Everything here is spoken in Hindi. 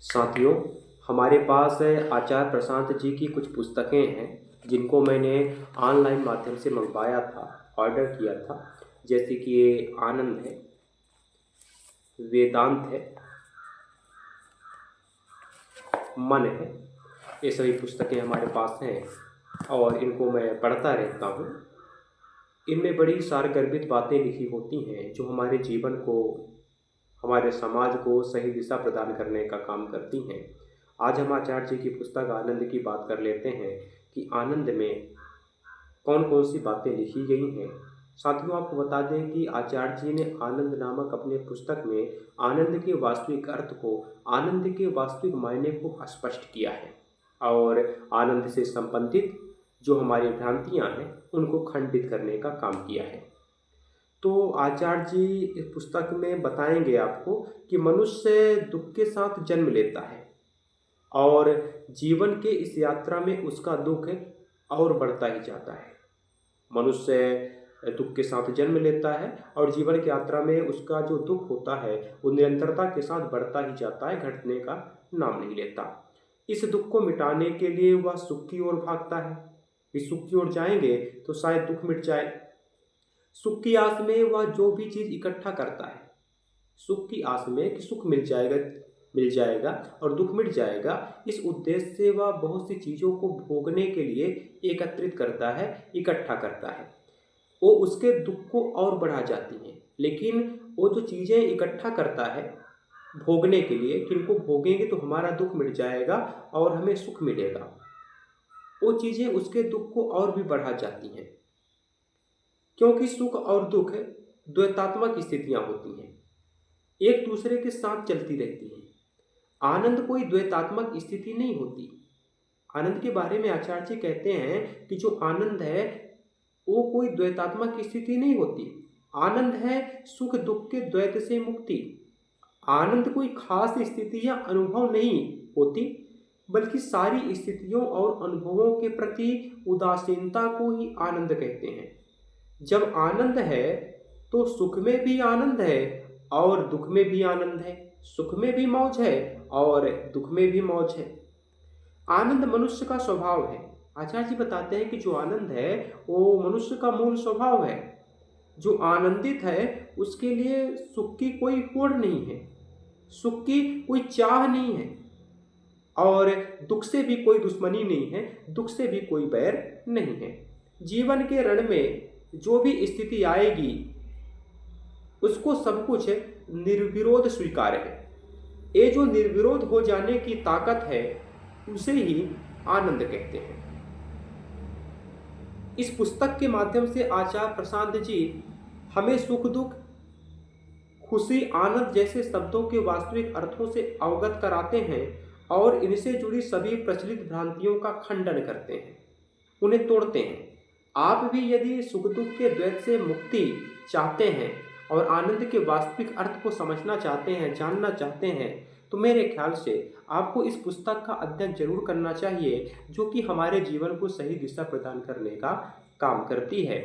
साथियों, हमारे पास आचार्य प्रशांत जी की कुछ पुस्तकें हैं जिनको मैंने ऑनलाइन माध्यम से मंगवाया था, ऑर्डर किया था। जैसे कि ये आनंद है, वेदांत है, मन है। ये सभी पुस्तकें हमारे पास हैं और इनको मैं पढ़ता रहता हूँ। इनमें बड़ी सारगर्भित बातें लिखी होती हैं जो हमारे जीवन को, हमारे समाज को सही दिशा प्रदान करने का काम करती हैं। आज हम आचार्य जी की पुस्तक आनंद की बात कर लेते हैं कि आनंद में कौन कौन सी बातें लिखी गई हैं। साथियों, आपको बता दें कि आचार्य जी ने आनंद नामक अपने पुस्तक में आनंद के वास्तविक अर्थ को, आनंद के वास्तविक मायने को स्पष्ट किया है और आनंद से संबंधित जो हमारी भ्रांतियाँ हैं उनको खंडित करने का काम किया है। तो आचार्य जी इस पुस्तक में बताएंगे आपको कि मनुष्य दुख के साथ जन्म लेता है और जीवन के इस यात्रा में उसका दुख और बढ़ता ही जाता है। मनुष्य दुख के साथ जन्म लेता है और जीवन की यात्रा में उसका जो दुख होता है वो निरंतरता के साथ बढ़ता ही जाता है, घटने का नाम नहीं लेता। इस दुख को मिटाने के लिए वह सुख की ओर भागता है। इस सुख की ओर जाएंगे तो शायद दुख मिट जाए। सुख की आस में वह जो भी चीज़ इकट्ठा करता है, सुख की आस में कि सुख मिल जाएगा और दुख मिट जाएगा, इस उद्देश्य से वह बहुत सी चीज़ों को भोगने के लिए एकत्रित करता है, इकट्ठा करता है। वो उसके दुख को और बढ़ा जाती हैं। लेकिन वो जो चीज़ें इकट्ठा करता है भोगने के लिए कि इनको भोगेंगे तो हमारा दुख मिट जाएगा और हमें सुख मिलेगा, वो चीज़ें उसके दुख को और भी बढ़ा जाती हैं। क्योंकि सुख और दुख द्वैतात्मक स्थितियाँ होती हैं, एक दूसरे के साथ चलती रहती हैं। आनंद कोई द्वैतात्मक स्थिति नहीं होती। आनंद के बारे में आचार्य जी कहते हैं कि जो आनंद है वो कोई द्वैतात्मक स्थिति नहीं होती। आनंद है सुख दुख के द्वैत से मुक्ति। आनंद कोई खास स्थिति या अनुभव नहीं होती, बल्कि सारी स्थितियों और अनुभवों के प्रति उदासीनता को ही आनंद कहते हैं। जब आनंद है तो सुख में भी आनंद है और दुख में भी आनंद है, सुख में भी मौज है और दुख में भी मौज है। आनंद मनुष्य का स्वभाव है। आचार्य जी बताते हैं कि जो आनंद है वो मनुष्य का मूल स्वभाव है। जो आनंदित है उसके लिए सुख की कोई होड़ नहीं है, सुख की कोई चाह नहीं है और दुख से भी कोई दुश्मनी नहीं है, दुख से भी कोई बैर नहीं है। जीवन के रण में जो भी स्थिति आएगी उसको सब कुछ निर्विरोध स्वीकार है। ये जो निर्विरोध हो जाने की ताकत है उसे ही आनंद कहते हैं। इस पुस्तक के माध्यम से आचार्य प्रशांत जी हमें सुख दुख, खुशी, आनंद जैसे शब्दों के वास्तविक अर्थों से अवगत कराते हैं और इनसे जुड़ी सभी प्रचलित भ्रांतियों का खंडन करते हैं, उन्हें तोड़ते हैं। आप भी यदि सुख दुख के द्वैत से मुक्ति चाहते हैं और आनंद के वास्तविक अर्थ को समझना चाहते हैं, जानना चाहते हैं, तो मेरे ख्याल से आपको इस पुस्तक का अध्ययन जरूर करना चाहिए, जो कि हमारे जीवन को सही दिशा प्रदान करने का काम करती है।